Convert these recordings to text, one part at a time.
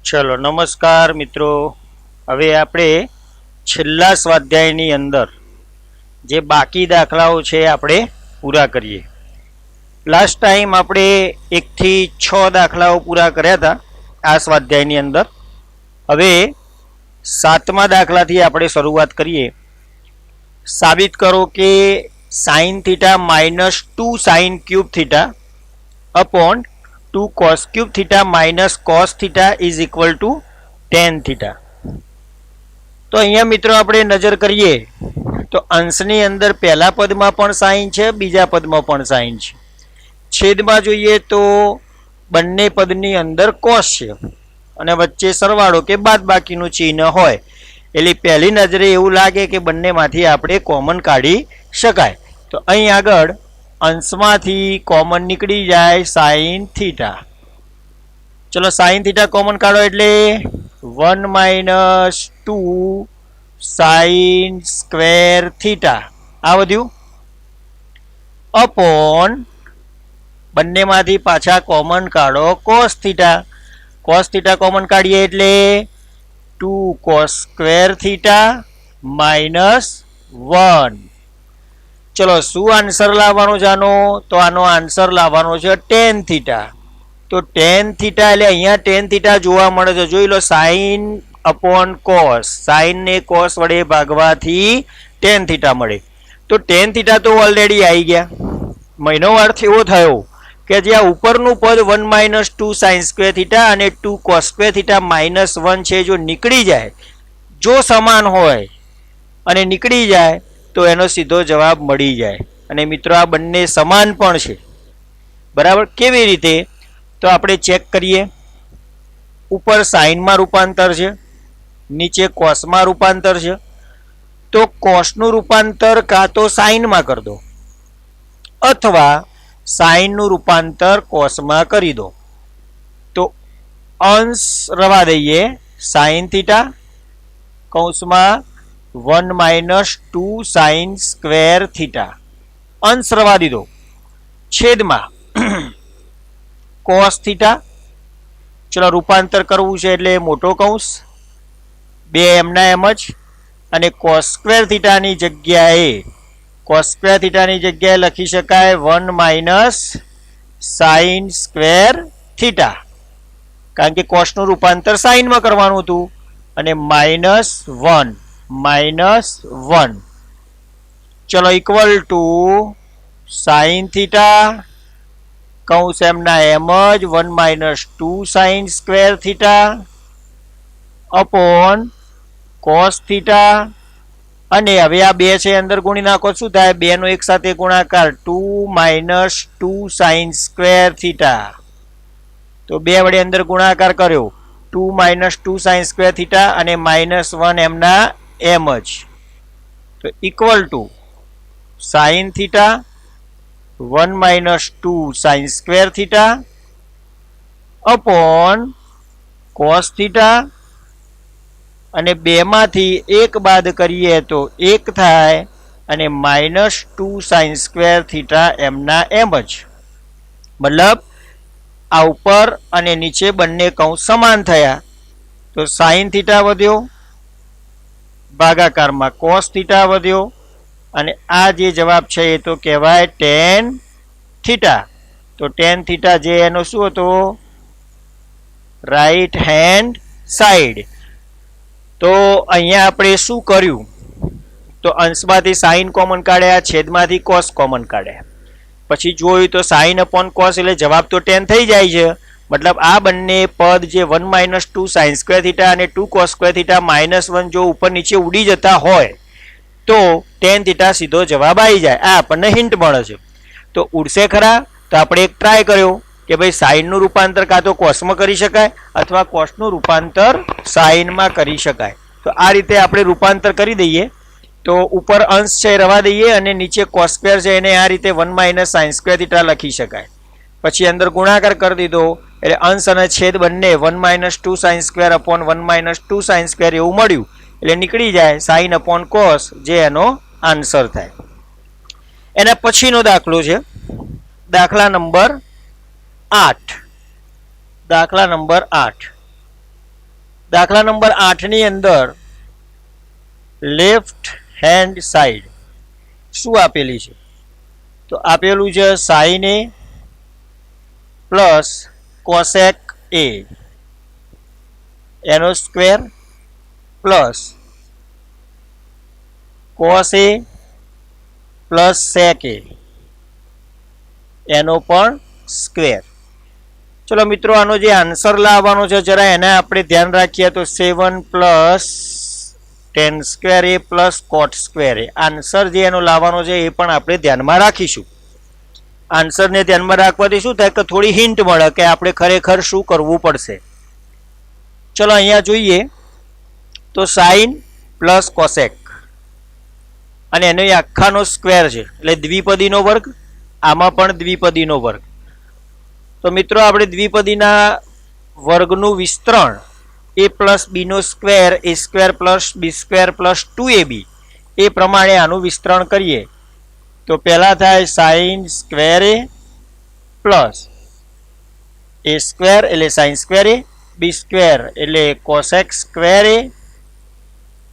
चलो नमस्कार मित्रों। हवे आपणे छेल्ला स्वाध्यायनी अंदर जे बाकी दाखलाओ छे आपणे पूरा करीए। लास्ट टाइम आपणे 1 થી 6 दाखलाओ पूरा कर्या था आ स्वाध्यायनी अंदर। हवे 7मा दाखलाथी आपणे शरूआत करीए। साबित करो कि sin theta minus 2 sin cube theta upon 2 cos cube theta minus cos theta is equal to tan theta. तो अहींया मित्रों आपणे नजर करीए तो अंशनी अंदर पहला पदमां पण साइन छे, बीजा पदमां पण साइन छे। छेदमां जोईए तो बंने पदनी अंदर cos छे अने वच्चे सरवाळो के बादबाकीनुं चिन्ह होय एटले पहली नजरे एवुं लागे कि बंनेमांथी आपणे कॉमन काढी शकाय। तो अहीं आगळ अंशमांथी कॉमन निकળી जाए sin थीटा। चलो sin थीटा कॉमन काढो एटले 1 माइनस 2 sin स्क्वेर थीटा आ वध्युं अपॉन बंनेमांथी पाछा कॉमन काढो cos थीटा कॉमन काढीए एटले 2 cos स्क्वेर थीटा माइनस 1। चलो शू आंसर लाववानो जानो तो आनो आंसर लाववानो छे tan थीटा। तो tan थीटा એટલે અહીંયા tan थीटा જોવા મળે છે। જોઈ લો sin अपॉन cos, sin ने cos વડે ભાગવાથી tan थीटा મળે। तो tan थीटा तो ऑलरेडी આવી ગયા। મહિનો અર્થ એવો થયો કે જ્યાં ઉપરનું પદ 1 માઇનસ 2 sin સ્ક્વેર થીટા અને 2 cos સ્ક્વેર થીટા માઇનસ 1 છે જો નીકળી જાય, જો સમાન હોય અને નીકળી જાય तो एनो सीधो जवाब मळी जाए। अने मित्रों आ बंने समान पण छे, बराबर। केवी रीते तो आपणे चेक करीए। ऊपर साइन में रूपांतर छे, नीचे कॉस में रूपांतर छे। तो कॉस नु रूपांतर का तो साइन में कर दो अथवा साइन नु रूपांतर कॉस में करी दो। तो अंश रवा दईए साइन थीटा कौंस में 1 माइनस 2 sin स्क्वेर थीटा अंश रवा दीधो। छेद में cos थीटा। चलो रूपांतर करवू छे एटले मोटो कौंस 2 एमना एम ज अने cos स्क्वेर थीटा नी जग्याए लखी शकाय 1 माइनस sin स्क्वेर थीटा, कारण के cos नु रूपांतर sin में करवानुं हतुं अने -1 चलो इक्वल टू sin थीटा कौंस एमना एमज 1 minus 2 sin square theta upon cos theta अने हवे आ बे छे अंदर गुणी नाखो शुं थाय 2 नो एक साथे गुणाकार 2 माइनस 2 sin स्क्वेर थीटा। तो 2 वडे अंदर गुणाकार कर्यो 2 माइनस 2 sin स्क्वेर थीटा अने -1 एमना एमज। तो equal to sin theta 1 minus 2 sin square theta upon cos theta अने 2 मांथी 1 बाद करीए तो 1 थाय अने -2 sin स्क्वेर थीटा एमना एमज। मतलब आ ऊपर अने नीचे बंने कौंस समान थया। तो sin थीटा वध्यो भागाकार में cos थीटा वध्यो अने आ जे जवाब छे ए तो कहेवाय tan थीटा। तो tan थीटा जे एनो शुं हतो राइट हेन्ड साइड। तो अहींया आपणे शुं कर्युं तो अंशमांथी sin कॉमन काढ्या, छेदमांथी cos कॉमन काढ्या, पछी जोयुं तो sin अपॉन cos एटले जवाब तो tan थई जाय छे। मतलब आ बंने पद जे 1 माइनस 2 sin स्क्वेर थीटा अने 2 cos स्क्वेर थीटा -1 जो ऊपर नीचे उड़ी जता होय तो tan थीटा सीधो जवाब आई जाए। आ आपणे हिंट मळे छे। तो उड़शे खरा? तो आपणे एक ट्राय कर्यो कि भाई sin नु रूपांतर का तो cos में करी शकाय अथवा cos नु रूपांतर sin में करी शकाय। तो आ रीते आपणे रूपांतर करी दईए। तो ऊपर अंश छे रवा दईए अने नीचे cos स्क्वेर छे एने आ रीते 1 माइनस sin स्क्वेर थीटा लखी शकाय। पछी अंदर गुणाकार कर दीधो एटले अंश अने छेद बंने 1 minus 2 sin square upon 1 minus 2 sin square एवुं मळ्युं एटले निकળી जाए sin अपॉन cos जे एनो आंसर थाय। एना पछीनो दाखलो छे दाखला नंबर 8। दाखला नंबर 8 દાખલા નંબર 8 ની અંદર લેફ્ટ હેન્ડ સાઈડ શું આપેલી છે? તો આપેલું છે sine A plus cosec A એનો square plus cos A plus sec A એનો પણ સ્ક્વેર. ચલો મિત્રો, આનો જે આન્સર લાવવાનો છે જરા એને આપણે ધ્યાન રાખીએ. તો 7 plus tan square A plus cot square A answer જે એનો લાવવાનો છે એ પણ આપણે ધ્યાનમાં રાખીશું. આન્સરને ધ્યાનમાં રાખવાથી શું થાય કે થોડી હિન્ટ મળે કે આપણે ખરેખર શું કરવું પડશે. ચલો અહીંયા જોઈએ તો સાઇન પ્લસ કોસેક અને એનો આખાનો સ્ક્વેર છે એટલે દ્વિપદીનો વર્ગ, આમાં પણ દ્વિપદીનો વર્ગ. તો મિત્રો આપણે દ્વિપદીના વર્ગનું વિસ્તરણ a પ્લસ બીનો square a square plus B square plus 2ab એ પ્રમાણે આનું વિસ્તરણ કરીએ તો પહેલા થાય sine square A plus a square એટલે sine square A, B square એટલે cosec square A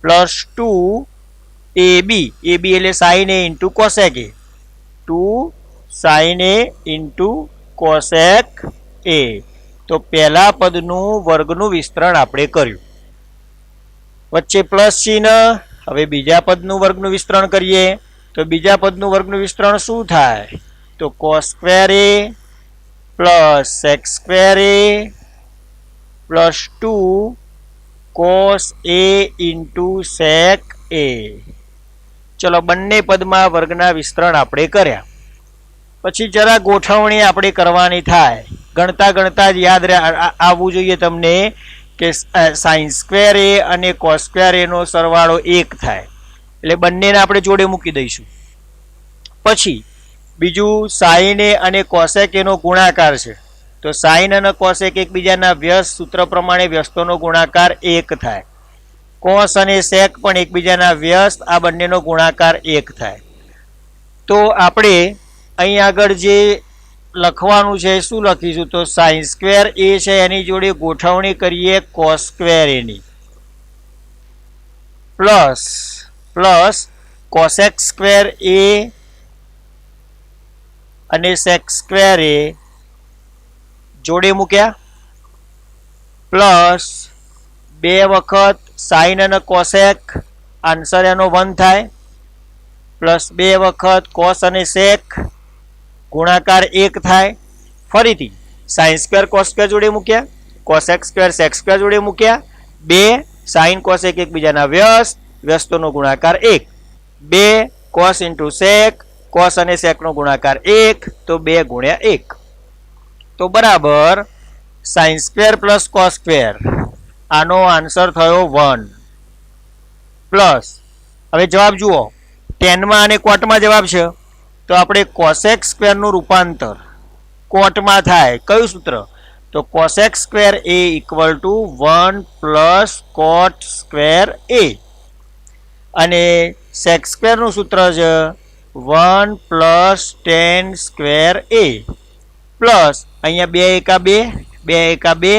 plus 2ab એટલે sine A into cosec A, 2 sine A into cosec A. તો પહેલા પદનું વર્ગનું વિસ્તરણ આપણે કર્યું, વચ્ચે પ્લસ ચિહ્ન. હવે બીજા પદનું વર્ગનું વિસ્તરણ કરીએ તો બીજા પદનું વર્ગનું વિસ્તરણ શું થાય? તો cos square A plus sec square A plus 2 cos A into sec A. ચલો, બંને પદમાં વર્ગના વિસ્તરણ આપણે કર્યા. પછી જરા ગોઠવણી આપણે કરવાની થાય. ગણતા ગણતા જ યાદ આવવું જોઈએ તમને કે સાઇન સ્ક્વેર એ અને કોસ સ્ક્વેર એનો સરવાળો 1 થાય એટલે બંનેને આપણે જોડે મૂકી દઈશું. પછી બીજું સાઇન એ અને કોસેક એનો ગુણાકાર છે તો સાઇન અને કોસેક એકબીજાના વ્યસ્ત સૂત્ર પ્રમાણે વ્યસ્તોનો ગુણાકાર 1 થાય. કોસ અને સેક પણ એકબીજાના વ્યસ્ત, આ બંનેનો ગુણાકાર 1 થાય. તો આપણે અહીં આગળ જે લખવાનું છે શું લખીશું? તો સાઇન સ્ક્વેર એ છે એની જોડે ગોઠવણી કરીએ cos square any plus cosec square A અને સેક સ્ક્વેર એ જોડે મૂક્યા પ્લસ 2 વખત સાઇન અને કોસેક આન્સર એનો 1 થાય પ્લસ 2 વખત કોસ અને સેક ગુણાકાર 1 થાય. ફરીથી સાઇન સ્ક્વેર કોસ સ્ક્વેર જોડે મૂક્યા, કોસેક સ્ક્વેર સેક સ્ક્વેર જોડે મૂક્યા, 2 સાઇન કોસેક એકબીજાના વ્યસ્ત, વ્યસ્તોનો ગુણાકાર 1, 2 કોસ ઇન્ટુ સેક, કોસ અને સેકનો ગુણાકાર 1 તો 2 ગુણ્યા 1 તો બરાબર sine square plus cos square. આનો આન્સર થયો 1 પ્લસ. હવે જવાબ જુઓ, 10માં અને કોટમાં જવાબ છે તો આપણે કોસેક સ્ક્વેરનું રૂપાંતર કોટમાં થાય. કયું સૂત્ર? તો cosec square A equal to 1 plus cot square A અને સેક સ્ક્વેરનું સૂત્ર છે 1 plus tan square A plus અહીંયા 2 એકા 2, 2 એકા 2,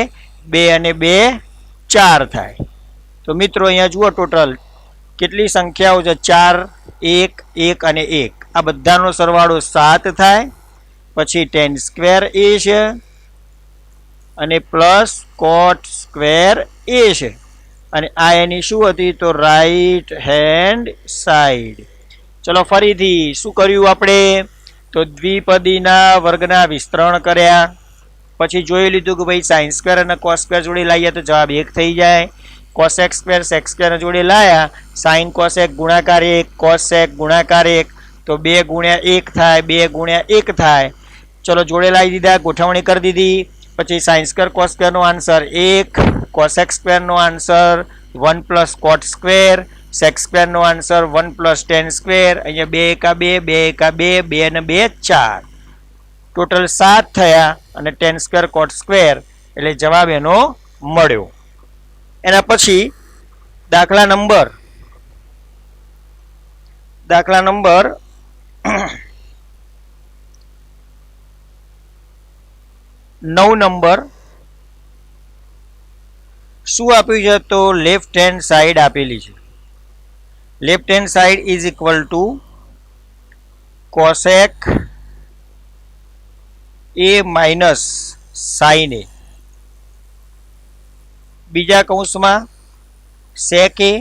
2 અને 2 4 થાય. તો મિત્રો અહીંયા જુઓ ટોટલ કેટલી સંખ્યાઓ છે? 4, 1, 1 અને 1. આ બધાનો સરવાળો 7 થાય. પછી ટેન સ્ક્વેર એ છે અને પ્લસ કોટ સ્ક્વેર એ છે અને આ એની શું હતી? તો રાઈટ હેન્ડ સાઈડ. ચલો ફરીથી શું કર્યું આપણે? તો દ્વિપદીના વર્ગના વિસ્તરણ કર્યા. પછી જોઈ લીધું કે ભાઈ સાઇન સ્ક્વેર અને કોસ સ્ક્વેર જોડે લાવીએ તો જવાબ 1 થઈ જાય. કોસેક સ્ક્વેર સેક સ્ક્વેર જોડે લાયા, સાઇન કોસેક ગુણાકાર 1, કોસ સેક ગુણાકાર 1 તો 2 ગુણ્યા 1 થાય, 2 ગુણ્યા 1 થાય. ચલો જોડે લાવી દીધા, ગોઠવણી કરી દીધી. પછી સાઇન સ્ક્વેર કોસ સ્ક્વેરનો આન્સર 1, કોસેક સ્ક્વેરનો answer 1 plus cot square, sec સ્ક્વેરનો આન્સર 1 પ્લસ ટેન સ્ક્વેર. અહીંયા 2 એકા 2, 2 એકા 2, 2 અને 2 4 ટોટલ 7 થયા અને ટેન સ્ક્વેર કોટ સ્ક્વેર એટલે જવાબ એનો મળ્યો. એના પછી દાખલા નંબર 9 નંબર શું આપ્યું છે? તો લેફ્ટ હેન્ડ સાઈડ આપેલી છે. Left hand side is equal two cosec A minus sign એ, બીજા કૌંસમાં સેક એ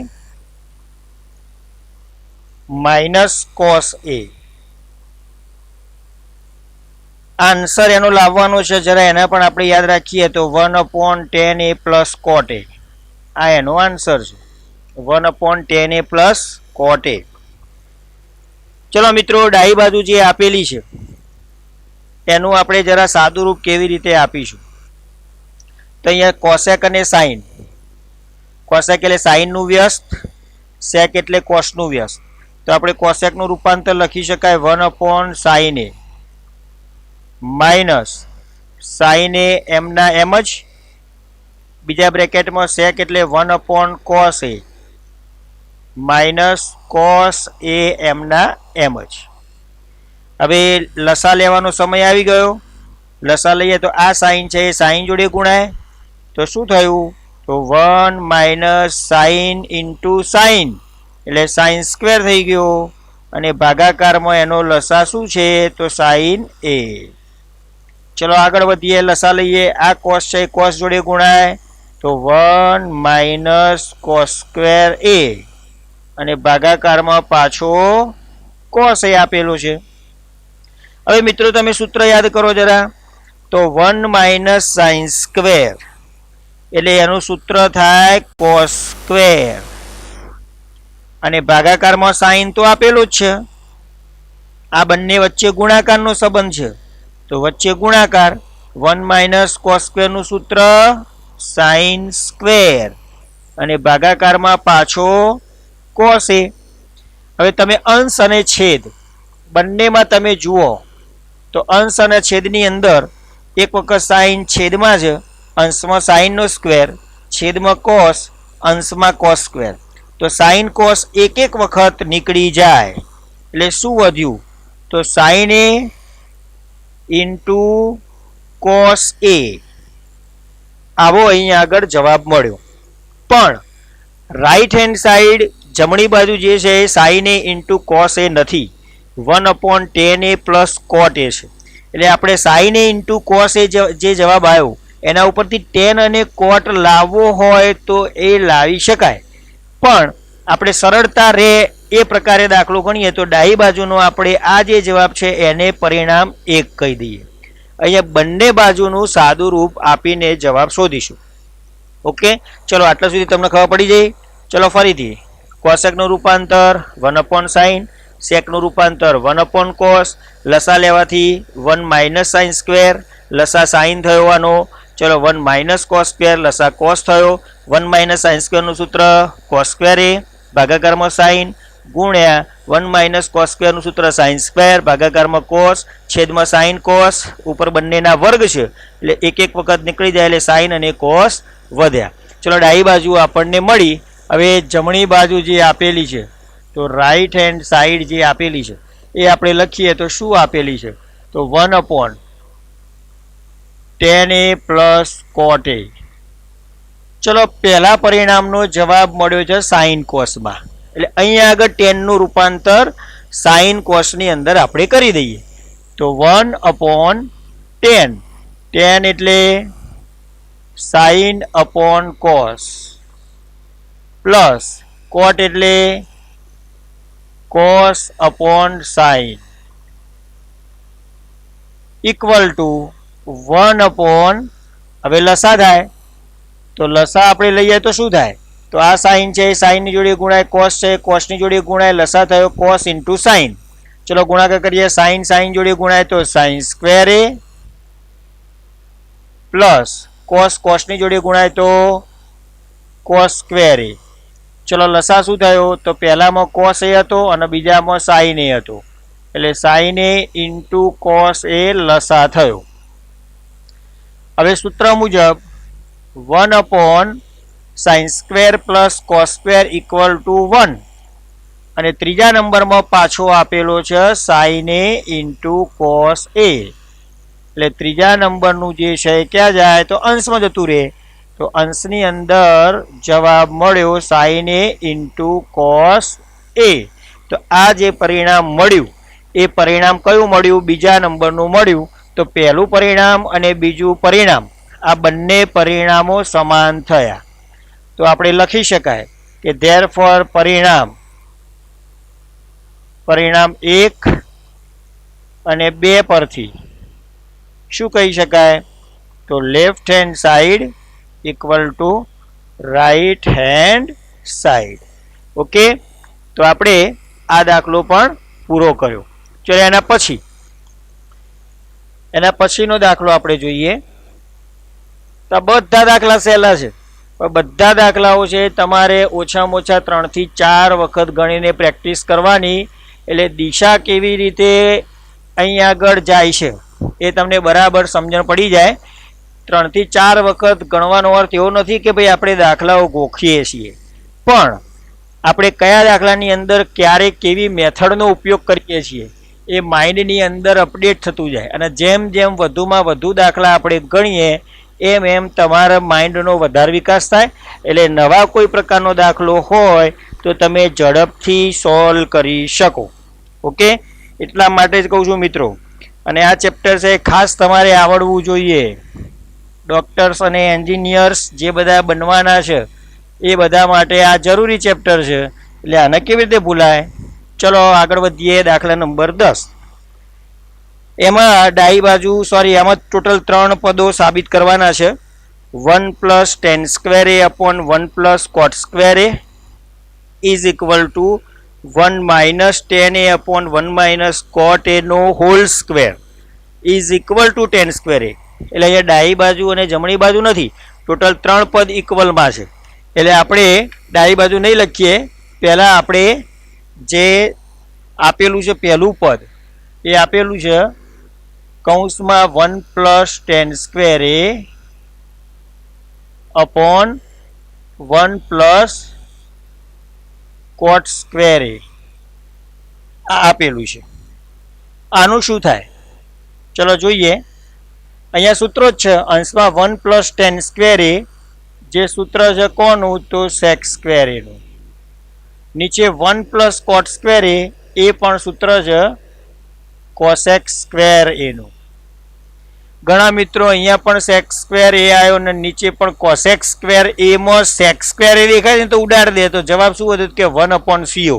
માઇનસ કોસ એ. આન્સર એનો લાવવાનો છે, જરા એને પણ આપણે યાદ રાખીએ તો 1/10 a પ્લસ કોટ એ. આ એનો આન્સર છે, 1/10 a પ્લસ કોટ એ. ચલો મિત્રો, ડાબી બાજુ જે આપેલી છે એનું આપણે જરા સાદું રૂપ કેવી રીતે આપીશું. તો અહીંયા કોસેક અને સાઇન. કોસેક એટલે સાઇનનું વ્યસ્ત, સેક એટલે કોસનું વ્યસ્ત. તો આપણે કોસેકનું રૂપાંતર લખી શકાય 1/sin a માઇનસ સાઇન એ એમના એમ જ, બીજા બ્રેકેટમાં સેક એટલે 1/cos a માઇનસ કોસ એ એમના એમ જ. હવે લસા લેવાનો સમય આવી ગયો. લસા લઈએ તો આ સાઇન છે એ સાઇન જોડે ગુણાય તો શું થયું? તો 1 માઇનસ સાઇન ઇન્ટુ સાઇન એટલે સાઇન સ્ક્વેર થઈ ગયો, અને ભાગાકારમાં એનો લસા શું છે? તો સાઇન એ. ચલો આગળ વધીએ, લસા લઈએ. આ કોસ છે કોસ જોડે ગુણાય તો 1 માઇનસ કોસ સ્ક્વેર એ, અને ભાગાકારમાં પાછો કોસ એ આપેલું છે. હવે મિત્રો તમે સૂત્ર યાદ કરો જરા. તો 1 માઇનસ સાઇન સ્ક્વેર એટલે એનું સૂત્ર થાય કોસ સ્ક્વેર, અને ભાગાકારમાં સાઇન તો આપેલું જ છે. આ બંને વચ્ચે ગુણાકારનો સંબંધ છે, તો વચ્ચે ગુણાકાર 1 માઇનસ કોસ સ્ક્વેરનું સૂત્ર સાઇન સ્ક્વેર, અને ભાગાકારમાં પાછો કોસ એ. હવે તમે અંશ અને છેદ બંનેમાં તમે જુઓ તો અંશ અને છેદની અંદર એક વખત સાઇન છેદમાં છે, અંશમાં સાઇનનો સ્ક્વેર, છેદમાં કોસ, અંશમાં કોસ સ્ક્વેર. તો સાઇન કોસ એક એક વખત નીકળી જાય એટલે શું વધ્યું? તો સાઇન એ ઇન્ટુ કોસ એ. આવો અહીં આગળ જવાબ મળ્યો. પણ રાઈટ હેન્ડ સાઈડ જમણી બાજુ જે છે એ sine A into cos A નથી, 1/10 a પ્લસ કોટ એ છે. એટલે આપણે sine A into cos A જે જવાબ આવ્યો એના ઉપરથી ટેન અને કોટ લાવવો હોય તો એ લાવી શકાય, પણ આપણે સરળતા રહે એ પ્રકારે દાખલો ગણીએ તો ડાબી બાજુનો આપણે આ જે જવાબ છે એને પરિણામ 1 કહી દઈએ. અહીંયા બંને બાજુનું સાદું રૂપ આપીને જવાબ શોધીશું. ઓકે, ચલો આટલા સુધી તમને ખબર પડી જાય. ચલો ફરીથી, કોસેકનું રૂપાંતર 1/sin, સેકનું રૂપાંતર 1/cos, લસા લેવાથી 1 માઇનસ સાઇન સ્ક્વેર, લસા સાઇન થયો આનો. ચલો 1 માઇનસ કોસ સ્ક્વેર, લસા કોસ થયો. 1 માઇનસ સાઇન સ્ક્વેરનું સૂત્ર કોસ સ્ક્વેર એ, ભાગાકારમાં સાઇન, ગુણ્યા 1 માઇનસ કોસ સ્ક્વેરનું સૂત્ર સાઇન સ્ક્વેર, ભાગાકારમાં કોસ, છેદમાં સાઇન કોસ, ઉપર બંનેના વર્ગ છે એટલે એક એક વખત નીકળી જાય એટલે સાઇન અને કોસ વધ્યા. ચલો ડાબી બાજુ આપણને મળી. હવે જમણી બાજુ જે આપેલી છે તો રાઈટ હેન્ડ સાઈડ જે આપેલી છે એ આપણે લખીએ તો શું આપેલી છે? તો 1/10 a પ્લસ કોટ એ. ચલો પહેલા પરિણામનો જવાબ મળ્યો છે સાઇન કોસમાં, એટલે અહીંયા આગળ 10 નું રૂપાંતર સાઇન કોસની અંદર આપણે કરી દઈએ. તો 1/10, 10 એટલે sine upon cos, plus cot એટલે cos upon sine, equal to 1/, હવે લસા થાય તો લસા આપણે લઈએ તો શું થાય? તો આ સાઇન છે સાઇનની જોડે ગુણાય, કોસ છે કોસની જોડે ગુણાય, લસા થયો કોસ ઇન્ટુ સાઇન. ચલો ગુણાકાર કરીએ. સાઇન સાઇન જોડે ગુણાય તો sign square A, plus cos કોસની જોડે ગુણાય તો કોસ સ્ક્વેર એ. ચલો લસા શું થયો? તો પહેલામાં કોસ એ હતો અને બીજામાં સાઇન એ હતો, એટલે સાઇન એ ઇન્ટુ કોસ એ લસા થયો. હવે સૂત્ર મુજબ 1/sin square plus cos square equal to 1, અને ત્રીજા નંબરમાં પાછો આપેલો છે સાઇન એ ઇન્ટુ કોસ એ, એટલે ત્રીજા નંબરનું જે છે ક્યાં જાય? તો અંશમાં જતું રહે, તો અંશની અંદર જવાબ મળ્યો sin a into cos a. તો આ જે પરિણામ મળ્યું એ પરિણામ કયું મળ્યું? બીજા નંબરનું મળ્યું. તો પહેલું પરિણામ અને બીજું પરિણામ આ બંને પરિણામો સમાન થયા. તો આપણે લખી શકાય કે ધેરફોર પરિણામ 1 અને 2 પરથી શું કહી શકાય? તો left hand side equal to right hand side. Okay, તો આપણે આ દાખલો પણ પૂરો કર્યો. ચલો એના પછીનો દાખલો આપણે જોઈએ. તો બધા દાખલા સહેલા છે, પણ બધા દાખલાઓ છે તમારે ઓછામાં ઓછા 3 થી 4 વખત ગણીને પ્રેક્ટિસ કરવાની. એટલે દિશા કેવી રીતે અહીં આગળ જાય છે એ તમને બરાબર સમજણ પડી જાય. 3 થી 4 વખત ગણવાનો અર્થ એવો નથી કે ભાઈ આપણે દાખલાઓ ગોખીએ છીએ, પણ આપણે કયા દાખલાની અંદર ક્યારે કેવી મેથડનો ઉપયોગ કરીએ છીએ એ માઇન્ડની અંદર અપડેટ થતું જાય. અને જેમ જેમ વધુમાં વધુ દાખલા આપણે ગણીએ એમ એમ તમારા માઇન્ડનો વધારે વિકાસ થાય. એટલે નવા કોઈ પ્રકારનો દાખલો હોય તો તમે ઝડપથી સોલ્વ કરી શકો. ઓકે, એટલા માટે જ કહું છું મિત્રો. અને આ ચેપ્ટર છે ખાસ તમારે આવડવું જોઈએ. ડૉક્ટર્સ અને એન્જિનિયર્સ જે બધા બનવાના છે એ બધા માટે આ જરૂરી ચેપ્ટર છે. એટલે આને કેવી રીતે ભૂલાય? ચલો આગળ વધીએ. દાખલા નંબર 10. એમાં ડાબી બાજુ આમાં ટોટલ 3 પદો સાબિત કરવાના છે. 1 + tan square a upon 1 + cot square a is equal to 1 - tan a upon 1 - cot a નો whole square is equal to tan square a. એટલે અહીંયા ડાબી બાજુ અને જમણી બાજુ નથી, ટોટલ 3 પદ ઇક્વલમાં છે. એટલે આપણે ડાબી બાજુ નહીં લખીએ, પહેલાં આપણે જે આપેલું છે પહેલું પદ એ આપેલું છે કૌંસમાં 1 + tan square a upon 1 + cot square a આ આપેલું છે. આનું શું થાય? ચલો જોઈએ. અહીંયા સૂત્રો જ છે અંશમાં 1 + tan સ્ક્વેર a. જે સૂત્ર છે કોનું? તો sec સ્ક્વેર a નું. નીચે 1 + cot સ્ક્વેર a એ પણ સૂત્ર છે cosec સ્ક્વેર a નું. ઘણા મિત્રો અહીંયા પણ sec સ્ક્વેર a આવ્યો અને નીચે પણ cosec સ્ક્વેર a માં sec સ્ક્વેર a દેખાય ને તો ઉડાડી દે. તો જવાબ શું હતો કે 1/co.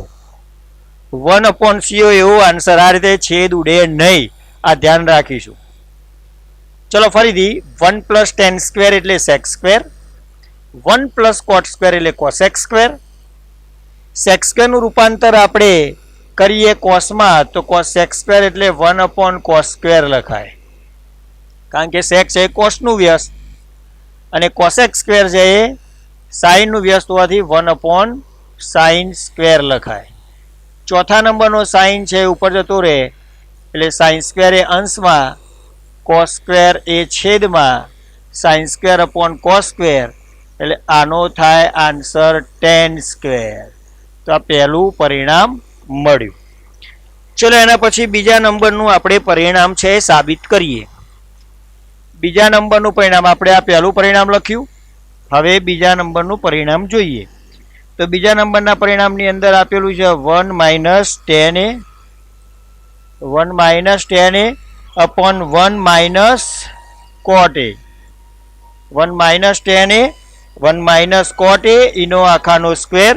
1/co એવો આન્સર. આ રીતે છેદ ઉડે નહીં, આ ધ્યાન રાખીશું. ચલો ફરીથી 1 + tan સ્ક્વેર એટલે sec સ્ક્વેર, 1 + cot સ્ક્વેર એટલે cosec સ્ક્વેર. sec સ્ક્વેરનું રૂપાંતર આપણે કરીએ કોસમાં તો cosec સ્ક્વેર એટલે 1/cos સ્ક્વેર લખાય, કારણ કે sec છે કોસનું વ્યસ્ત અને cosec સ્ક્વેર છે એ સાઇનનું વ્યસ્ત હોવાથી 1/sin સ્ક્વેર લખાય. ચોથા નંબરનો સાઇન છે ઉપર જતો રહે એટલે sin સ્ક્વેર એ અંશમાં, cos સ્ક્વેર એ છેદમાં, sin સ્ક્વેર / cos સ્ક્વેર એટલે આનો થાય આન્સર tan સ્ક્વેર. તો આ પહેલું પરિણામ મળ્યું. ચલો એના પછી બીજા નંબરનું આપણે પરિણામ છે સાબિત કરીએ. બીજા નંબરનું પરિણામ આપણે આ પહેલું પરિણામ લખ્યું. હવે બીજા નંબરનું પરિણામ જોઈએ. તો બીજા નંબરના પરિણામની અંદર આપેલું છે 1 - tan a, 1 - tan a upon 1 - cot a. 1 - tan a, 1 - cot a એનો આખાનો સ્ક્વેર.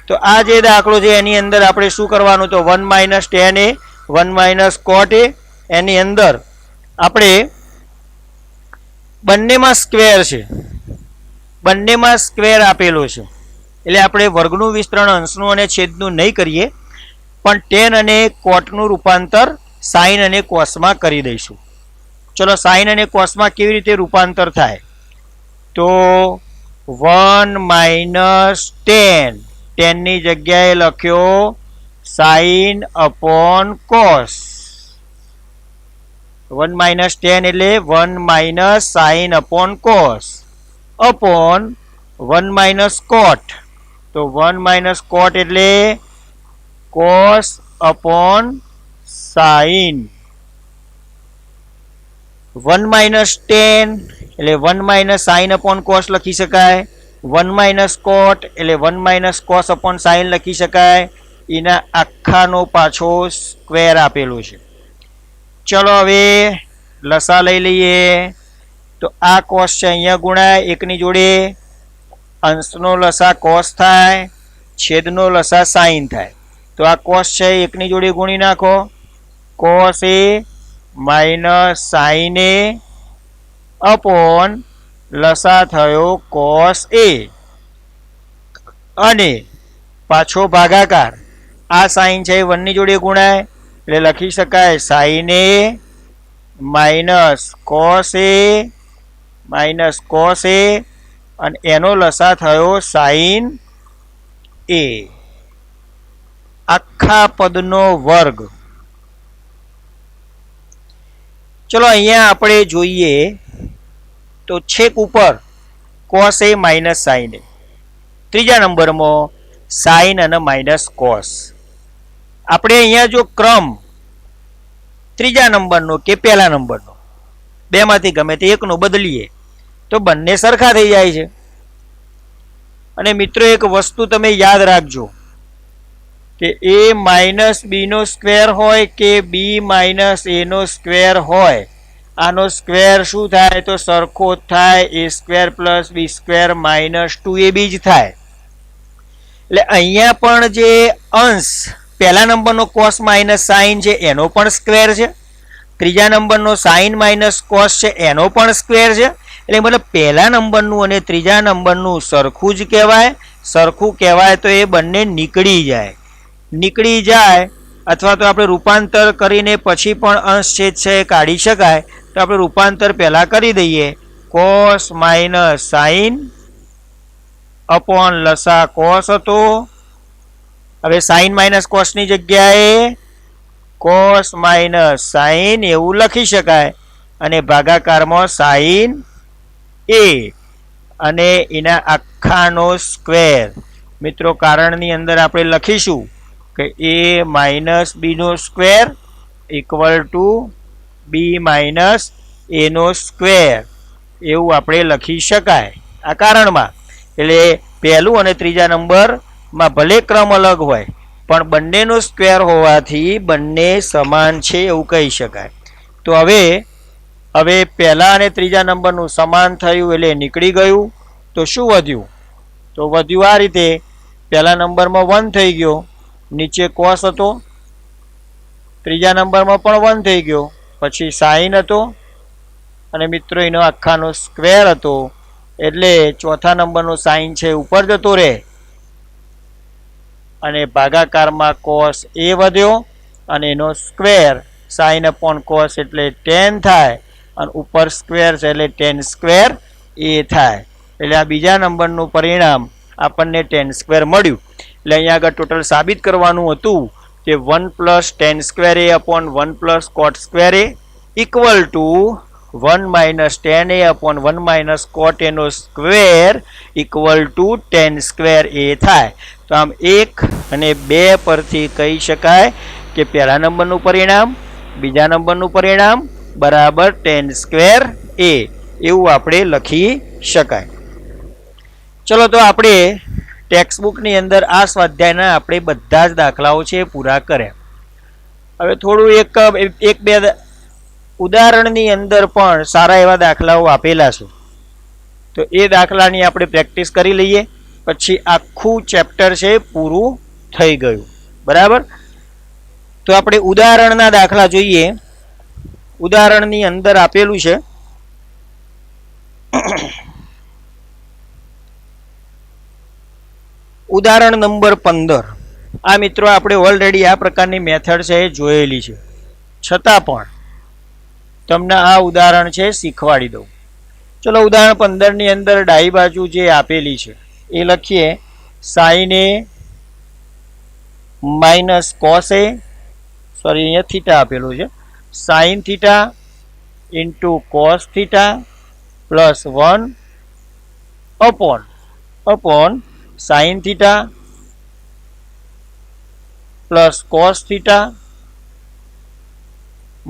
તો આ જે દાખલો છે એની અંદર આપણે શું કરવાનું? તો 1 - tan a, 1 - cot a એની અંદર આપણે બંનેમાં સ્ક્વેર છે, બંનેમાં સ્ક્વેર આપેલો છે. એટલે આપણે વર્ગનું વિસ્તરણ અંશનું અને છેદનું નહીં કરીએ, પણ tan અને cotનું રૂપાંતર sin અને cosમાં કરી દઈશું. ચલો sin અને cosમાં કેવી રીતે રૂપાંતર થાય? તો 1 - tan, tan ની જગ્યાએ લખ્યો sin / cos. 1 - tan એટલે 1 - sin / cos upon 1 - cot. તો 1 - cot એટલે cos / sin. 1 - tan એટલે 1 માઇનસ સાઇન અપોન કોસ લખી શકાય, 1 માઇનસ કોટ એટલે 1 માઇનસ કોસ અપોન સાઇન લખી શકાય. એના આખાનો પાછો સ્ક્વેર આપેલો છે. ચલો હવે લસા લઈ લઈએ. તો આ કોસ છે અહીંયા ગુણાય એકની જોડે, અંશનો લસા કોસ થાય, છેદનો લસા સાઇન થાય. તો આ કોસ છે એકની જોડે ગુણી નાખો, કોસ એ માઇનસ સાઇન એ અપોન લસા થયો કોસ એ, અને પાછો ભાગાકાર. આ સાઇન છે 1 ની જોડે ગુણાય એટલે લખી શકાય સાઇન એ માઇનસ કોસ એ અને એનો લસા થયો સાઇન એ, આખા પદનો વર્ગ. ચલો અહીંયા આપણે જોઈએ તો છેક ઉપર કોસ એ માઇનસ સાઇન એ, ત્રીજા નંબરમાં સાઇન અને માઇનસ કોસ. આપણે અહીંયા જો ક્રમ ત્રીજા નંબરનો કે પહેલા નંબરનો બેમાંથી ગમે તે એકનો બદલીએ તો બંને સરખા થઈ જાય છે. અને મિત્રો એક વસ્તુ તમે યાદ રાખજો કે એ માઇનસ બીનો સ્ક્વેર હોય કે બી માઇનસ એનો સ્ક્વેર હોય, આનો સ્ક્વેર શું થાય તો સરખો જ થાય, એ square plus B square minus 2ab જ થાય. એટલે અહીંયા પણ જે અંશ પહેલા નંબરનો કોસ માઇનસ સાઇન છે એનો પણ સ્ક્વેર છે, ત્રીજા નંબરનો સાઇન માઇનસ કોસ છે એનો પણ સ્ક્વેર છે. એટલે મતલબ પહેલા નંબરનું અને ત્રીજા નંબરનું સરખું જ કહેવાય. સરખું કહેવાય તો એ બંને નીકળી જાય અથવા તો આપણે રૂપાંતર કરીને પછી પણ અંશ છેદ છે એ કાઢી શકાય. તો આપણે રૂપાંતર પહેલાં કરી દઈએ, કોસ માઇનસ સાઇન અપોન લસા કોસ હતો. હવે સાઇન માઇનસ કોસની જગ્યાએ કોસ માઇનસ સાઇન એવું લખી શકાય, અને ભાગાકારમાં સાઇન એ અને એના આખાનો સ્ક્વેર. મિત્રો કારણની અંદર આપણે લખીશું કે એ માઇનસ બીનો square equal to B minus એનો સ્ક્વેર, એવું આપણે લખી શકાય આ કારણમાં. એટલે પહેલું અને ત્રીજા નંબરમાં ભલે ક્રમ અલગ હોય પણ બંનેનો સ્ક્વેર હોવાથી બંને સમાન છે એવું કહી શકાય. તો હવે પહેલા અને ત્રીજા નંબરનું સમાન થયું એટલે નીકળી ગયું. તો શું વધ્યું? તો વધ્યું આ રીતે, પહેલા નંબરમાં 1 થઈ ગયો, નીચે કોસ હતો, ત્રીજા નંબરમાં પણ 1 થઈ ગયો, પછી સાઇન હતો, અને મિત્રો એનો આખાનો સ્ક્વેર હતો. એટલે ચોથા નંબરનો સાઇન છે ઉપર જતો રહે, અને ભાગાકારમાં કોસ એ વધ્યો અને એનો સ્ક્વેર સાઇન અપોન કોસ એટલે 10 થાય, અને ઉપર સ્ક્વેર છે એટલે 10 સ્ક્વેર એ થાય. એટલે આ બીજા નંબરનું પરિણામ આપણને 10 સ્ક્વેર મળ્યું. એટલે અહીંયા આગળ ટોટલ સાબિત કરવાનું હતું કે 1 plus 10 square A upon 1 plus cot square A equal to 1 minus 10 A upon 1 minus કોટ એનો સ્ક્વેર ઇક્વલ ટુ 10 સ્ક્વેર એ થાય. તો આમ 1 અને 2 પરથી કહી શકાય કે પહેલા નંબરનું પરિણામ બીજા નંબરનું પરિણામ બરાબર 10 સ્ક્વેર એ, એવું આપણે લખી શકાય. ચલો તો આપણે ટેક્સ્ટબુકની અંદર આ સ્વાધ્યાયના આપણે બધા જ દાખલાઓ છે પૂરા કર્યા. હવે થોડું એક બે ઉદાહરણની અંદર પણ સારા એવા દાખલાઓ આપેલા છે, તો એ દાખલાની આપણે પ્રેક્ટિસ કરી લઈએ, પછી આખું ચેપ્ટર છે પૂરું થઈ ગયું. બરાબર? તો આપણે ઉદાહરણના દાખલા જોઈએ. ઉદાહરણની અંદર આપેલું છે ઉદાહરણ નંબર 15. આ મિત્રો આપણે ઓલરેડી આ પ્રકારની મેથડ છે એ જોયેલી છે, છતાં પણ તમને આ ઉદાહરણ છે શીખવાડી દઉં. ચલો ઉદાહરણ 15 ની અંદર ડાબી બાજુ જે આપેલી છે એ લખીએ, સાઇન એ માઇનસ કોસ એ, સોરી અહીંયા થીટા આપેલું છે, sine theta into cos theta plus 1 upon sine theta plus cos theta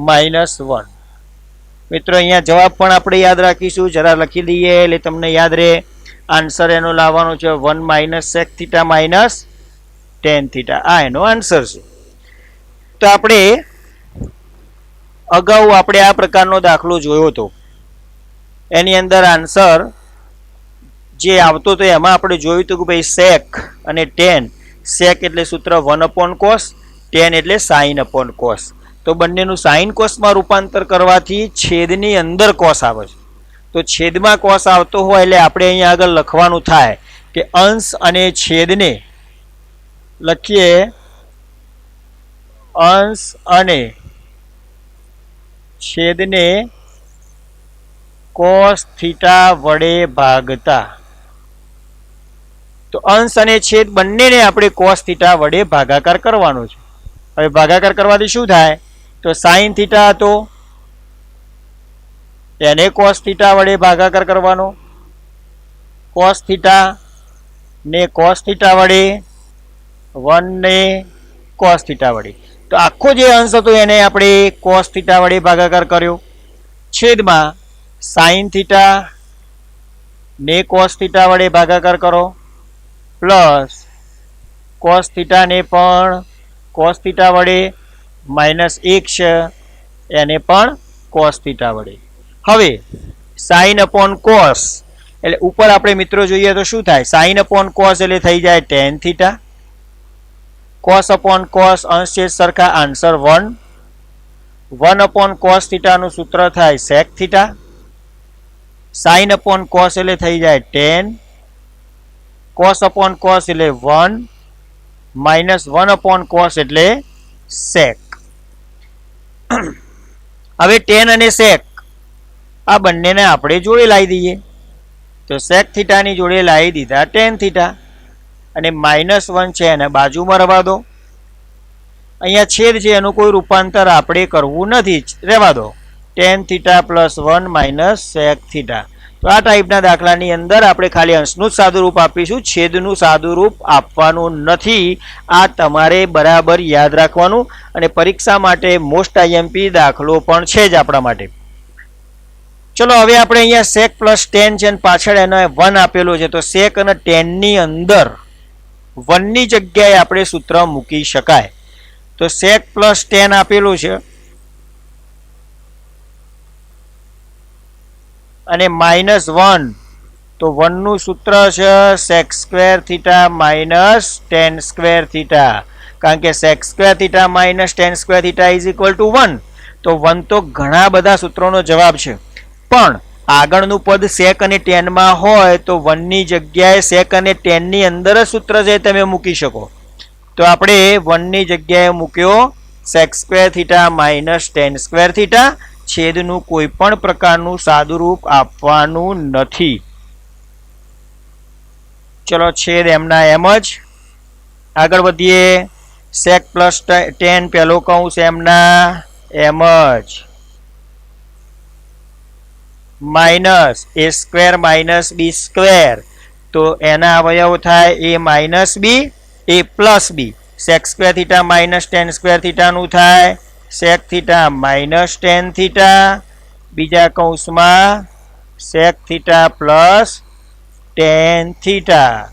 minus 1. મિત્રો અહીંયા જવાબ પણ આપણે યાદ રાખીશું, જરા લખી દઈએ એટલે તમને યાદ રહે. આન્સર એનો લાવવાનો છે 1 minus sec theta minus tan theta. આ એનો આન્સર છે. તો આપણે અગાઉ આપણે આ પ્રકારનો દાખલો જોયો હતો. એની અંદર આન્સર જે આવતો હતો એમાં આપણે જોયું હતું કે ભાઈ સેક અને ટેન. સેક એટલે સૂત્ર 1/cos, ટેન એટલે sin/cos. તો બંનેનું સાઇન કોસમાં રૂપાંતર કરવાથી છેદની અંદર કોસ આવે છે. તો છેદમાં કોસ આવતો હોય એટલે આપણે અહીંયા આગળ લખવાનું થાય કે અંશ અને છેદને લખીએ, અંશ અને છેદને કોસ થીટા વડે ભાગતા. તો અંશ અને છેદ બંનેને આપણે કોસ થીટા વડે ભાગાકાર કરવાનો છે. હવે ભાગાકાર કરવાથી શું થાય? તો સાઇન થીટા હતો એને કોસ થીટા વડે ભાગાકાર કરવાનો, કોસ થીટા ને કોસ થીટા વડે, 1 ને કોસ થીટા વડે. તો આખો જે અંશ હતો એને આપણે કોસ થીટા વડે ભાગાકાર કર્યો. છેદમાં સાઇન થીટા ને કોસ થીટા વડે ભાગાકાર કરો, પ્લસ કોસ થીટા ને પણ કોસ થીટા વડે, -1 છે એને પણ કોસ થીટા વડે. હવે સાઇન અપોન કોસ એટલે ઉપર આપણે મિત્રો જોઈએ તો શું થાય? સાઇન અપોન કોસ એટલે થઈ જાય tan theta, cos upon cos અંશ છેદ સરખા, આન્સર 1. 1/cos થીટાનું સૂત્ર થાય sec theta, sine upon cos એટલે થઈ જાય 10, કોસ અપોન કોસ એટલે 1, -1/cos એટલે સેક. હવે ટેન અને સેક આ બંનેને આપણે જોડે લાવી દઈએ. તો સેક થીટાની જોડે લાવી દીધા ટેન થીટા, અને -1 છે એને બાજુમાં રવા દો. અહીંયા છેદ છે એનું કોઈ રૂપાંતર આપણે કરવું નથી, રહેવા દો. Tan theta plus 1 sec theta. તો આ ટાઈપના દાખલાની અંદર આપણે ખાલી અંશનું જ સાદુરૂપ આપીશું, છેદનું સાદુરૂપ આપવાનું નથી. આ તમારે બરાબર યાદ રાખવાનું, અને પરીક્ષા માટે મોસ્ટ આઈએમપી દાખલો પણ છે જ આપણા માટે. ચલો હવે આપણે અહીંયા સેક પ્લસ 10 છે અને પાછળ એનો 1 આપેલો છે. તો સેક અને 10 ની અંદર 1 ની જગ્યાએ આપણે સૂત્ર મૂકી શકાય. તો સેક પ્લસ 10 આપેલું છે અને -1, તો 1 નું સૂત્ર છે sec square theta minus tan square theta. કારણ કે sec square theta minus tan square theta is equal to 1. તો 1 તો ઘણા બધા સૂત્રોનો જવાબ છે, પણ આગળનું પદ sec અને tan માં હોય તો 1 ની જગ્યાએ sec અને tan ની અંદર જ સૂત્ર છે તમે મૂકી શકો. તો આપણે 1 ની જગ્યાએ મૂક્યો sec square theta minus tan square theta. છેદનું કોઈ પણ પ્રકારનું સાદુરૂપ આપવાનું નથી. ચલો છેદ એમના એમ જ. આગળ વધીએ. sec પ્લસ 10 પહેલો કૌંસ એમના એમ જ, minus a square minus b square. તો એના અવયવ થાય a minus b, a plus b. sec square theta minus tan square થીટાનું થાય sec theta minus tan theta. બીજા કૌંસમાં sec theta plus tan theta.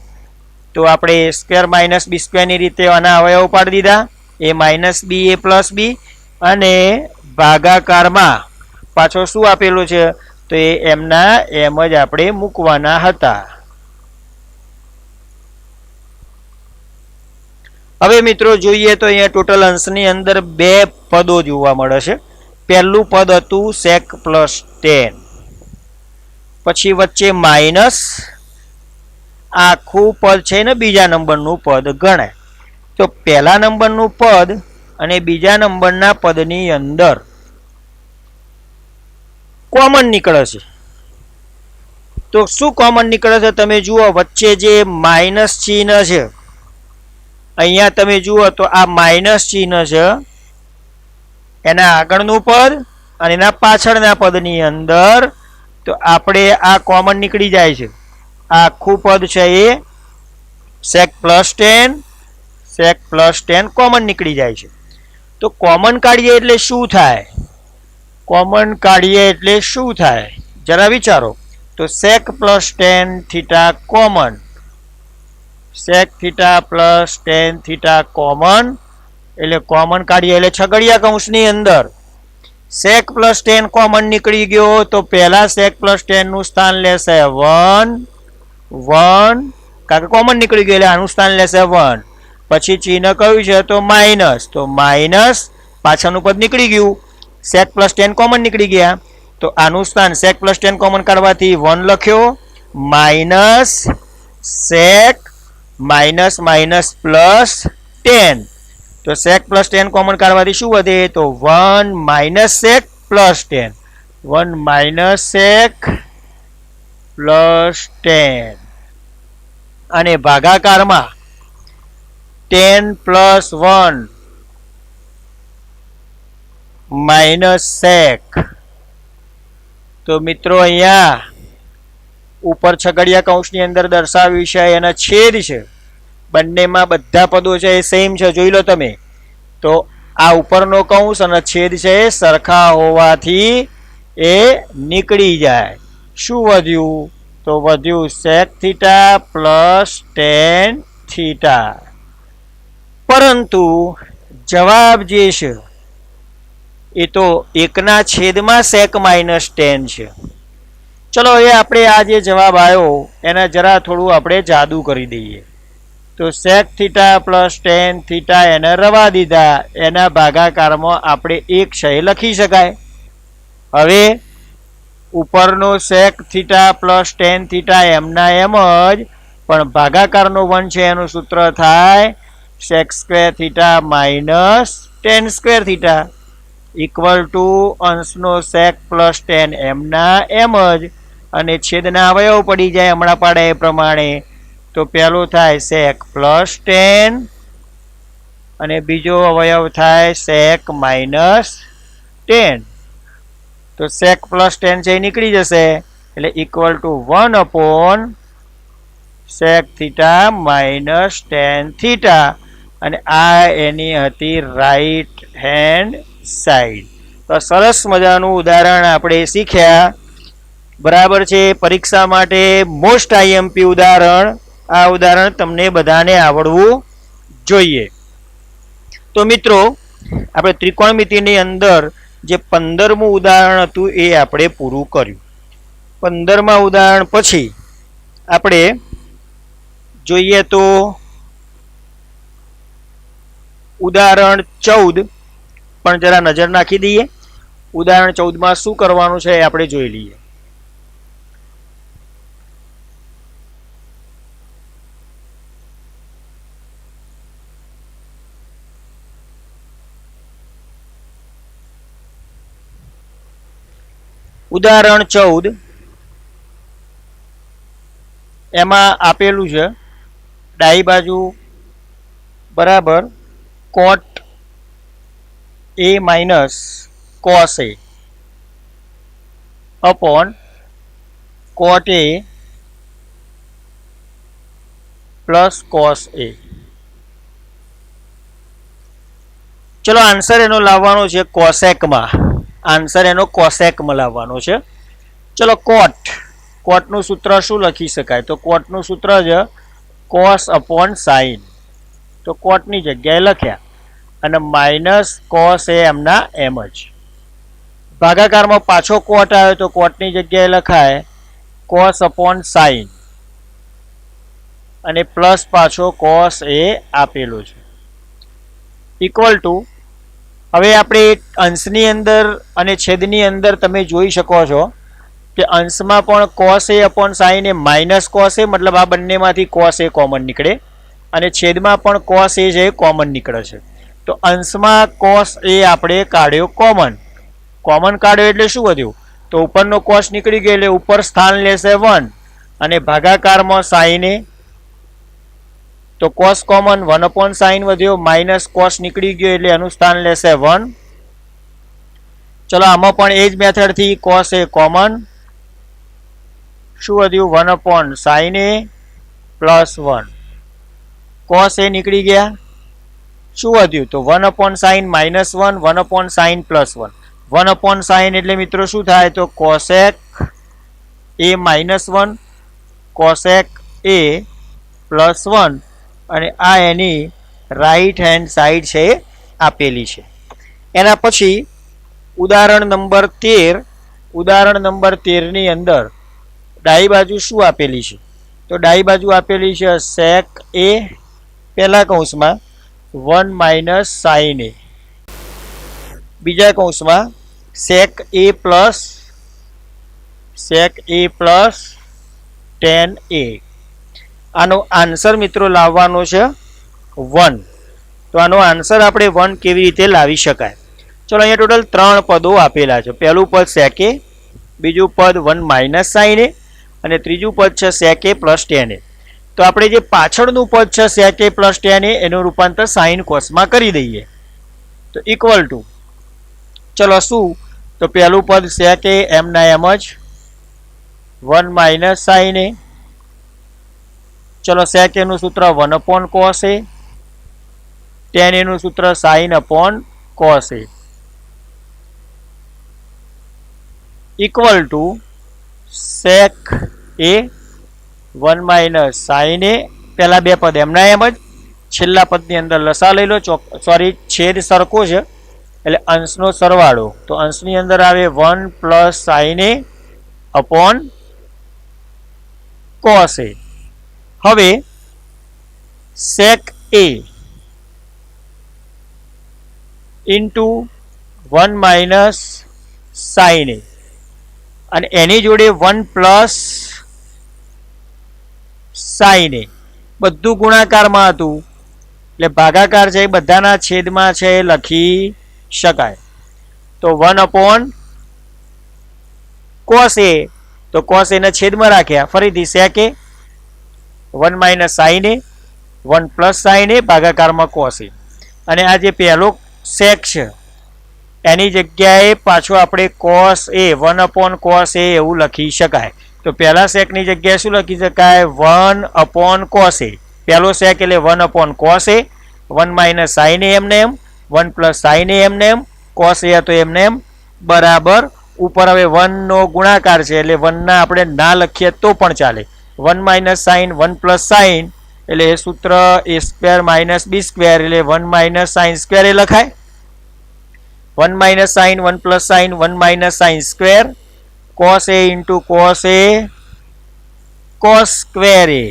તો આપણે a સ્ક્વેર માઇનસ b સ્ક્વેરની રીતે આના અવયવ પાડી દીધા, a minus b, a plus b. અને ભાગાકારમાં પાછો શું આપેલું છે? તો એ એમના એમ જ આપણે મૂકવાના હતા. હવે મિત્રો જોઈએ તો અહીંયા ટોટલ અંશની અંદર 2 પદો જોવા મળે છે. પહેલું પદ હતું sec પ્લસ 10, પછી વચ્ચે માઇનસ, આખું પદ છે ને બીજા નંબરનું પદ ગણાય. તો પહેલા નંબરનું પદ અને બીજા નંબરના પદની અંદર કોમન નીકળે છે. તો શું કોમન નીકળે છે તમે જુઓ, વચ્ચે જે માઇનસ ચિહ્ન છે અહીંયા તમે જુઓ તો આ માઇનસ ચિહ્ન છે એના આગળનું પદ અને એના પાછળના પદની અંદર. તો આપણે આ કોમન નીકળી જાય છે. આ આખું પદ છે એ sec પ્લસ 10 કોમન નીકળી જાય છે. તો કોમન કાઢીએ એટલે શું થાય? કોમન કાઢીએ એટલે શું થાય જરા વિચારો. તો sec plus tan theta common, sec theta plus tan theta common એટલે કોમન કાઢીએ એટલે છગડિયા કૌંસની અંદર sec પ્લસ tan કોમન નીકળી ગયો તો પહેલા sec પ્લસ tan નું સ્થાન લેશે 1 1, કારણ કે કોમન નીકળી ગયું એટલે આનું સ્થાન લેશે 1. પછી ચિહ્ન કયું છે તો માઇનસ, તો માઇનસ પાછળનું પદ નીકળી ગયું, sec પ્લસ tan કોમન નીકળી ગયા તો આનું સ્થાન sec પ્લસ tan કોમન કાઢવાથી 1 લખ્યો, minus sec minus minus plus tan, તો sec પ્લસ tan કોમન કાઢવાથી શું વધે તો 1 minus sec plus tan, 1 minus sec plus tan. અને ભાગાકારમાં tan પ્લસ 1 માઇનસ sec. તો મિત્રો અહીંયા ઉપર છગડિયા કૌંસની અંદર દર્શાવ્યું છે એના છેદ છે, બંનેમાં બધા પદો છે એ સેમ છે, જોઈ લો તમે. તો આ ઉપરનો કૌંસ અને છેદ છે એ સરખા હોવાથી એ નીકળી જાય. શું વધ્યું તો વધ્યું sec theta plus tan theta. પરંતુ જવાબ જે છે એ તો 1/છેદમાં sec માઇનસ tan છે. ચલો એ આપણે આ જે જવાબ આવ્યો એના જરા થોડું આપણે જાદુ કરી દઈએ. તો sec theta plus tan theta એને રવા દીધા, એના ભાગાકારમાં આપણે એક ક્ષય લખી શકાય. હવે ઉપરનો sec theta plus tan theta એમના એમ જ, પણ ભાગાકારનો 1 છે એનું સૂત્ર થાય sec square theta minus tan square theta equal to અંશનો sec પ્લસ tan એમના એમ જ, અને છેદના અવયવ પડી જાય હમણાં પાડે એ પ્રમાણે. તો પહેલું થાય sec પ્લસ tan અને બીજો અવયવ થાય sec માઇનસ tan. તો sec પ્લસ tan છે નીકળી જશે એટલે equal to 1/sec theta minus tan theta, અને આ એની હતી રાઈટ હેન્ડ સાઈડ. તો સરસ મજાનું ઉદાહરણ આપણે શીખ્યા, બરાબર છે. પરીક્ષા માટે મોસ્ટ આઈએમપી ઉદાહરણ, આ ઉદાહરણ તમને બધાને આવડવું જોઈએ. તો મિત્રો આપણે ત્રિકોણમિતિની અંદર જે 15મું ઉદાહરણ હતું એ આપણે પૂરું કર્યું. 15મા ઉદાહરણ પછી આપણે જોઈએ તો ઉદાહરણ 14 પણ જરા નજર નાખી દઈએ. ઉદાહરણ 14માં શું કરવાનું છે એ આપણે જોઈ લઈએ. ઉદાહરણ 14 એમાં આપેલું છે ડાબી બાજુ બરાબર cot a minus cos a upon cot a plus cos a. ચલો આન્સર એનો લાવવાનો છે કોસેકમાં, આન્સર એનો કોસેકમાં લાવવાનો છે. ચલો કોટનું સૂત્ર શું લખી શકાય તો કોટનું સૂત્ર છે cos અપોન સાઇન. તો કોટની જગ્યાએ લખ્યા અને માઇનસ cos એ એમના એમ જ. ભાગાકારમાં પાછો કોટ આવ્યો તો કોટની જગ્યાએ લખાય cos અપોન સાઇન અને પ્લસ પાછો cos એ આપેલો છે ઇક્વલ ટુ. હવે આપણે અંશની અંદર અને છેદની અંદર તમે જોઈ શકો છો કે અંશમાં પણ cos a upon sine A minus cos a, મતલબ આ બંનેમાંથી cos a કોમન નીકળે, અને છેદમાં પણ cos a છે કોમન નીકળે છે. તો અંશમાં cos a આપણે કાઢ્યો કોમન, કોમન કાઢ્યો એટલે શું વધ્યું તો ઉપરનો cos નીકળી ગયો એટલે ઉપર સ્થાન લેશે 1, અને ભાગાકારમાં sin a તો cos કોમન 1 અપોન સાઇન વધ્યો, માઇનસ cos નીકળી ગયો એટલે એનું સ્થાન લેશે 1. ચલો આમાં પણ એ જ મેથડથી cos a કોમન, શું વધ્યું 1 upon sine a plus 1, cos a નીકળી ગયા, શું વધ્યું તો 1 upon sine minus 1, 1 upon sine plus 1. 1/sin એટલે મિત્રો શું થાય તો કોસેક a -1 કોસેક a +1 અને આ એની રાઈટ હેન્ડ સાઈડ છે આપેલી છે. એના પછી ઉદાહરણ નંબર 13 ની અંદર ડાબી બાજુ શું આપેલી છે તો ડાબી બાજુ આપેલી છે sec a પહેલા કૌંસમાં 1 - sin a, બીજા કૌંસમાં sec a plus tan a. આનો આન્સર મિત્રો લાવવાનો છે 1. તો આનો આન્સર આપણે 1 કેવી રીતે લાવી શકાય? ચલો અહીંયા ટોટલ 3 પદો આપેલા છે. પહેલું પદ sec a, બીજું પદ 1 - sin a અને ત્રીજું પદ છે sec a plus tan a. તો આપણે જે પાછળનું પદ છે sec a plus tan a એનું રૂપાંતર sin cosમાં કરી દઈએ. તો ઇક્વલ ટુ ચલો શું તો પહેલું પદ sec a એમ ના એમ જ 1 - sin a. ચલો sec a નું સૂત્ર 1/cos a, tan a નું સૂત્ર sin/cos a equal to sec a 1 - sin a. પહેલા બે પદ એમના એમ જ, છેલ્લા પદની અંદર લસા લઈ લો. છેદ સરખો છે એટલે અંશનો સરવાળો, તો અંશની અંદર આવે 1 + sin a/cos a. હવે sec a into 1 - sin a અને એની જોડે 1 + sin a બધું ગુણાકારમાં હતું એટલે ભાગાકાર છે એ બધાના છેદમાં છે એ લખી શકાય. તો 1/cos a તો cos a ને છેદમાં રાખ્યા, ફરીથી sec a 1 - sin a 1 + sin a ભાગાકારમાં cos a. અને આ જે પહેલો sec છે એની જગ્યાએ પાછું આપણે cos a 1/cos a એવું લખી શકાય. તો પહેલા સેકની જગ્યાએ શું લખી શકાય 1/cos a. પહેલો સેક એટલે 1/cos a, 1 - sin a એમને એમ, 1 + sin a એમને એમ, cos a તો એમને એમ બરાબર. ઉપર હવે 1 નો ગુણાકાર છે એટલે 1 ના આપણે ના લખીએ તો પણ ચાલે. 1 - sin 1 + sin એટલે એ સૂત્ર a² - b² એટલે 1 - sin² એ લખાય. 1 - sin 1 + sin 1 - sin², cos a into cos a cos² a.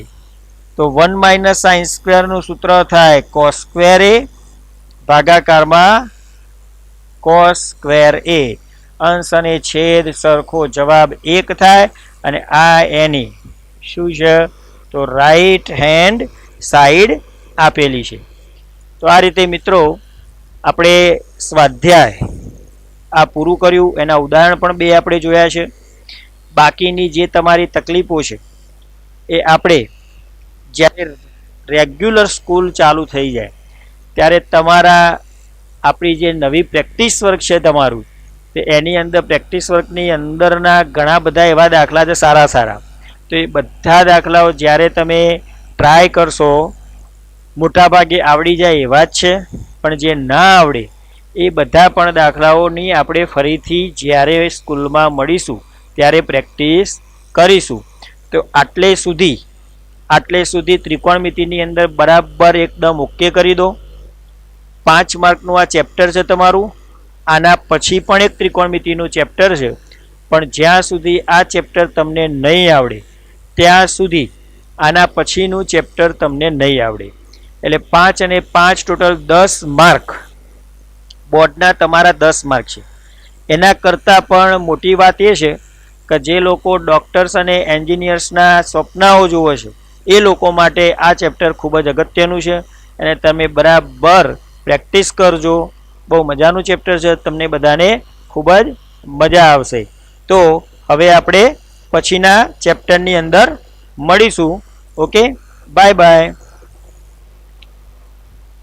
તો 1 - sin² નું સૂત્ર થાય cos² a ભાગાકારમાં cos² a. અંશ અને છેદ સરખો, જવાબ 1 થાય. અને આ એની શું છે તો રાઈટ હેન્ડ સાઈડ આપેલી છે. તો આ રીતે મિત્રો આપણે સ્વાધ્યાય આ પૂરું કર્યું. એના ઉદાહરણ પણ 2 આપણે જોયા છે. બાકીની જે તમારી તકલીફો છે એ આપણે જ્યારે રેગ્યુલર સ્કૂલ ચાલુ થઈ જાય ત્યારે તમારા આપણી જે નવી પ્રેક્ટિસ વર્ક છે તમારું તો એની અંદર પ્રેક્ટિસ વર્કની અંદરના ઘણા બધા એવા દાખલા છે સારા સારા. તો એ બધા દાખલાઓ જ્યારે તમે ટ્રાય કરશો મોટાભાગે આવડી જાય એવા જ છે, પણ જે ના આવડે એ બધા પણ દાખલાઓની આપણે ફરીથી જ્યારે સ્કૂલમાં મળીશું ત્યારે પ્રેક્ટિસ કરીશું. તો આટલે સુધી ત્રિકોણમિતિની અંદર બરાબર એકદમ ઓકે કરી દો. 5 માર્કનું આ ચેપ્ટર છે તમારું. આના પછી પણ એક ત્રિકોણમિતિનું ચેપ્ટર છે, પણ જ્યાં સુધી આ ચેપ્ટર તમને નહીં આવડે ત્યાં સુધી આના પછીનું ચેપ્ટર તમને નહીં આવડે. એટલે 5 અને 5 ટોટલ 10 માર્ક બોર્ડના તમારા 10 માર્ક છે. એના કરતાં પણ મોટી વાત એ છે કે જે લોકો ડૉક્ટર્સ અને એન્જિનિયર્સના સપનાઓ જુએ છે એ લોકો માટે આ ચેપ્ટર ખૂબ જ અગત્યનું છે. અને તમે બરાબર પ્રેક્ટિસ કરજો. બહુ મજાનું ચેપ્ટર છે, તમને બધાને ખૂબ જ મજા આવશે. તો હવે આપણે પછીના ચેપ્ટરની અંદર મળીશું. Okay, bye bye.